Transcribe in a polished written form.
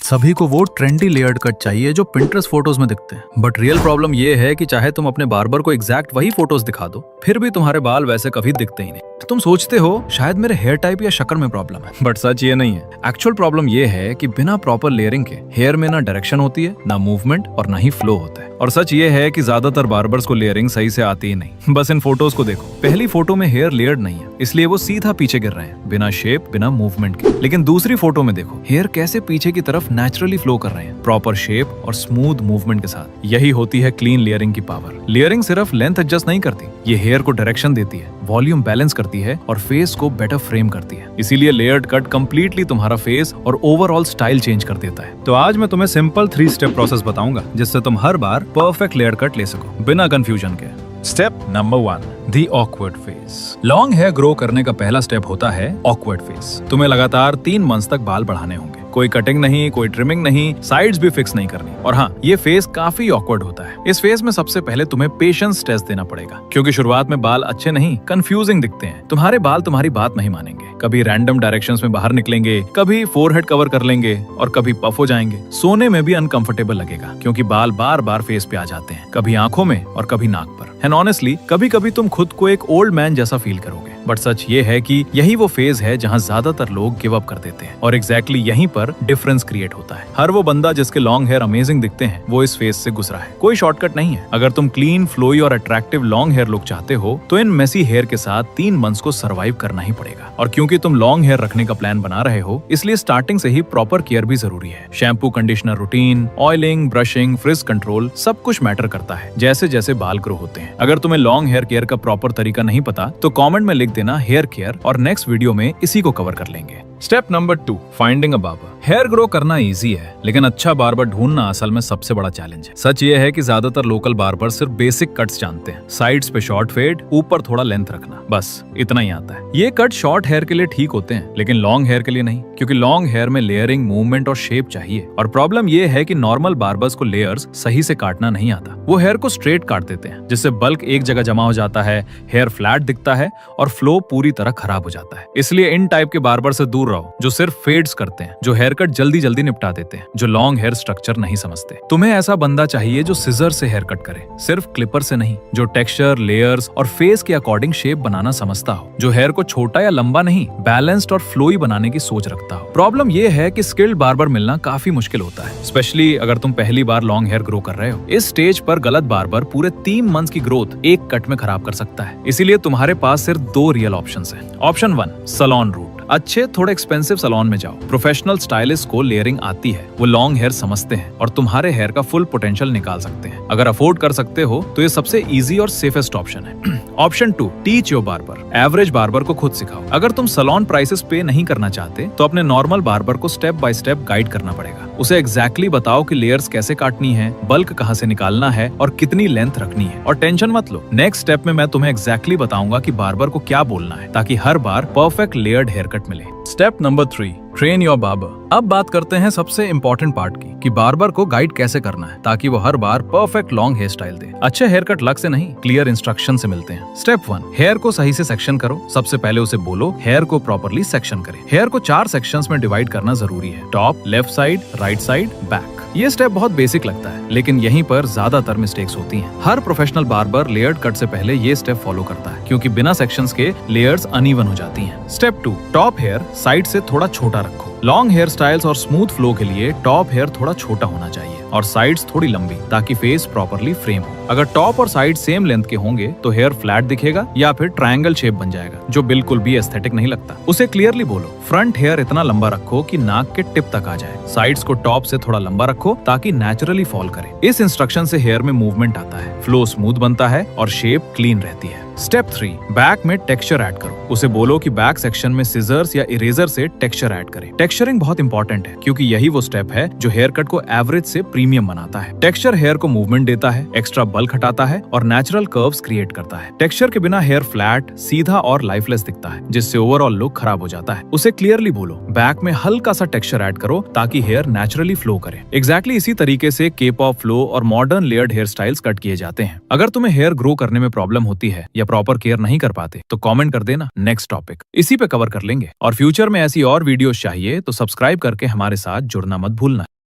सभी को वो ट्रेंडी लेयर्ड कट चाहिए जो पिंटरेस्ट फोटोज में दिखते हैं, बट रियल प्रॉब्लम ये है कि चाहे तुम अपने बार्बर को एग्जैक्ट वही फोटोज दिखा दो, फिर भी तुम्हारे बाल वैसे कभी दिखते ही नहीं। तो तुम सोचते हो शायद मेरे हेयर टाइप या शक्ल में प्रॉब्लम है, बट सच ये नहीं है। एक्चुअल प्रॉब्लम ये है कि बिना प्रॉपर लेयरिंग के हेयर में ना डायरेक्शन होती है, ना मूवमेंट और ना ही फ्लो होता है। और सच ये है कि ज्यादातर बार्बर्स को लेयरिंग सही से आती ही नहीं। बस इन फोटोज को देखो, पहली फोटो में हेयर लेयर्ड नहीं है, इसलिए वो सीधा पीछे गिर रहे हैं, बिना शेप बिना मूवमेंट के। लेकिन दूसरी फोटो में देखो, हेयर कैसे पीछे की तरफ नेचुरली फ्लो कर रहे हैं, प्रॉपर शेप और स्मूथ मूवमेंट के साथ। यही होती है क्लीन लेयरिंग की पावर। लेयरिंग सिर्फ लेंथ एडजस्ट नहीं करती, ये हेयर को डायरेक्शन देती है, वॉल्यूम बैलेंस करती है और फेस को बेटर फ्रेम करती है। इसीलिए लेयर्ड कट कंप्लीटली तुम्हारा फेस और ओवरऑल स्टाइल चेंज कर देता है। तो आज मैं तुम्हें सिंपल 3 स्टेप प्रोसेस बताऊंगा, जिससे तुम हर बार परफेक्ट लेयर कट ले सको बिना कंफ्यूजन के। Step number 1, the awkward face. Long hair grow करने का पहला स्टेप होता है ऑकवर्ड फेस। तुम्हें लगातार 3 मंथ्स तक बाल बढ़ाने होंगे, कोई कटिंग नहीं, कोई ट्रिमिंग नहीं, साइड्स भी फिक्स नहीं करनी। और हाँ, ये फेस काफी ऑकवर्ड होता है। इस फेस में सबसे पहले तुम्हें पेशेंस टेस्ट देना पड़ेगा, क्योंकि शुरुआत में बाल अच्छे नहीं, कंफ्यूजिंग दिखते हैं। तुम्हारे बाल तुम्हारी बात नहीं मानेंगे, कभी रैंडम डायरेक्शंस में बाहर निकलेंगे, कभी फोरहेड कवर कर लेंगे और कभी पफ हो जाएंगे। सोने में भी अनकंफर्टेबल लगेगा, क्योंकि बाल बार बार फेस पे आ जाते हैं, कभी आंखों में और कभी नाक पर। एंड ऑनेस्टली कभी कभी तुम खुद को एक ओल्ड मैन जैसा फील करोगे। बट सच ये है कि यही वो फेज है जहां ज्यादातर लोग गिव अप कर देते हैं, और एग्जैक्टली यहीं पर डिफरेंस क्रिएट होता है। हर वो बंदा जिसके लॉन्ग हेयर अमेजिंग दिखते हैं, वो इस फेज से गुजरा है। कोई शॉर्टकट नहीं है। अगर तुम क्लीन, फ्लोई और अट्रैक्टिव लॉन्ग हेयर लुक चाहते हो, तो इन मेसी हेयर के साथ 3 मंथ्स को सर्वाइव करना ही पड़ेगा। और क्योंकि तुम लॉन्ग हेयर रखने का प्लान बना रहे हो, इसलिए स्टार्टिंग से ही प्रॉपर केयर भी जरूरी है। Shampoo, conditioner routine, oiling, brushing, fridge control, सब कुछ मैटर करता है जैसे जैसे बाल ग्रो होते हैं। अगर तुम्हें लॉन्ग हेयर केयर का प्रॉपर तरीका नहीं पता, तो कमेंट में लिख देना हेयर केयर, और नेक्स्ट वीडियो में इसी को कवर कर लेंगे। Step number 2, finding a barber. Hair grow करना इजी है, लेकिन अच्छा बार्बर ढूंढना असल में सबसे बड़ा चैलेंज है। सच ये है कि ज्यादातर लोकल बार्बर सिर्फ बेसिक कट्स जानते हैं। साइड्स पे शॉर्ट फेड, ऊपर थोड़ा लेंथ रखना, बस इतना ही आता है। ये कट शॉर्ट हेयर के लिए ठीक होते हैं, लेकिन लॉन्ग हेयर के लिए नहीं, क्योंकि लॉन्ग हेयर में लेयरिंग, मूवमेंट और शेप चाहिए। और प्रॉब्लम ये है कि नॉर्मल बार्बर्स को लेयर्स सही से काटना नहीं आता। वो हेयर को स्ट्रेट काट देते हैं, जिससे बल्क एक जगह जमा हो जाता है, हेयर फ्लैट दिखता है और फ्लो पूरी तरह खराब हो जाता है। इसलिए इन टाइप के बार्बर से दूर रहो, जो सिर्फ फेड्स करते हैं, जो हेयर कट जल्दी जल्दी निपटा देते हैं, जो लॉन्ग हेयर स्ट्रक्चर नहीं समझते। तुम्हें ऐसा बंदा चाहिए जो सिजर से हेयर कट करे, सिर्फ क्लिपर से नहीं, जो टेक्सचर, लेयर्स और फेस के अकॉर्डिंग शेप बनाना समझता हो, जो हेयर को छोटा या लंबा नहीं, बैलेंस्ड और फ्लोई बनाने की सोच रखता हो। प्रॉब्लम ये है कि स्किल्ड बार्बर मिलना काफी मुश्किल होता है, स्पेशली अगर तुम पहली बार लॉन्ग हेयर ग्रो कर रहे हो। इस स्टेज पर गलत बार्बर पूरे 3 मंथ्स की ग्रोथ एक कट में खराब कर सकता है। इसीलिए तुम्हारे पास सिर्फ 2 रियल ऑप्शंस हैं। Option 1, salon route. अच्छे थोड़े एक्सपेंसिव सैलून में जाओ। प्रोफेशनल स्टाइलिस्ट को लेयरिंग आती है, वो लॉन्ग हेयर समझते हैं और तुम्हारे हेयर का फुल पोटेंशियल निकाल सकते हैं। अगर अफोर्ड कर सकते हो तो ये सबसे इजी और सेफेस्ट ऑप्शन है। Option 2, teach your barber. Average barber को खुद सिखाओ। अगर तुम सैलून प्राइसेस पे नहीं करना चाहते, तो अपने नॉर्मल बार्बर को स्टेप बाय स्टेप गाइड करना पड़ेगा। उसे एग्जैक्टली बताओ कि लेयर्स कैसे काटनी है, बल्क कहाँ से निकालना है और कितनी लेंथ रखनी है। और टेंशन मत लो, नेक्स्ट स्टेप में मैं तुम्हें एग्जैक्टली बताऊंगा कि बार्बर को क्या बोलना है, ताकि हर बार परफेक्ट लेयर्ड हेयर कट मिले। Step number 3, train your barber. अब बात करते हैं सबसे इम्पोर्टेंट पार्ट की, कि बार्बर को गाइड कैसे करना है, ताकि वो हर बार परफेक्ट लॉन्ग हेयर स्टाइल दे। अच्छे हेयर कट लक से नहीं, क्लियर इंस्ट्रक्शन से मिलते हैं। स्टेप 1, हेयर को सही से सेक्शन करो। सबसे पहले उसे बोलो हेयर को प्रॉपर्ली सेक्शन करे। हेयर को 4 सेक्शंस में डिवाइड करना जरूरी है, top, left side, right side, back. ये स्टेप बहुत बेसिक लगता है, लेकिन यहीं पर ज्यादातर मिस्टेक्स होती हैं। हर प्रोफेशनल बार्बर लेयर्ड कट से पहले ये स्टेप फॉलो करता है, क्योंकि बिना सेक्शंस के लेयर्स अनइवन हो जाती हैं। स्टेप 2, टॉप हेयर साइड से थोड़ा छोटा रखो। लॉन्ग हेयर स्टाइल्स और स्मूथ फ्लो के लिए टॉप हेयर थोड़ा छोटा होना चाहिए और साइड्स थोड़ी लंबी, ताकि फेस प्रॉपर्ली फ्रेम हो। अगर टॉप और साइड सेम लेंथ के होंगे तो हेयर फ्लैट दिखेगा या फिर ट्रायंगल शेप बन जाएगा, जो बिल्कुल भी एस्थेटिक नहीं लगता। उसे क्लियरली बोलो, फ्रंट हेयर इतना लंबा रखो कि नाक के टिप तक आ जाए। साइड्स को टॉप से थोड़ा लंबा रखो ताकि नेचुरली फॉल करे। इस इंस्ट्रक्शन से हेयर में मूवमेंट आता है, फ्लो स्मूथ बनता है और शेप क्लीन रहती है। स्टेप 3, बैक में टेक्सचर ऐड करो। उसे बोलो कि बैक सेक्शन में सिजर्स या इरेजर से टेक्सचर ऐड करे। टेक्सचरिंग बहुत इंपॉर्टेंट है, क्योंकि यही वो स्टेप है जो हेयर कट को एवरेज से प्रीमियम बनाता है। टेक्सचर हेयर को मूवमेंट देता है, एक्स्ट्रा बल्क हटाता है और नेचुरल कर्व्स क्रिएट करता है। टेक्सचर के बिना हेयर फ्लैट, सीधा और लाइफलेस दिखता है, जिससे ओवरऑल लुक खराब हो जाता है। उसे क्लियरली बोलो, बैक में हल्का सा टेक्सचर ऐड करो ताकि हेयर नेचुरली फ्लो करे। एग्जैक्टली इसी तरीके से केप ऑफ फ्लो और modern layered hairstyles cut किए जाते हैं। अगर तुम्हें हेयर ग्रो करने में प्रॉब्लम होती है या प्रॉपर केयर नहीं कर पाते, तो कमेंट कर देना, नेक्स्ट टॉपिक इसी पे कवर कर लेंगे। और फ्यूचर में ऐसी और वीडियोस चाहिए तो सब्सक्राइब करके हमारे साथ जुड़ना मत भूलना।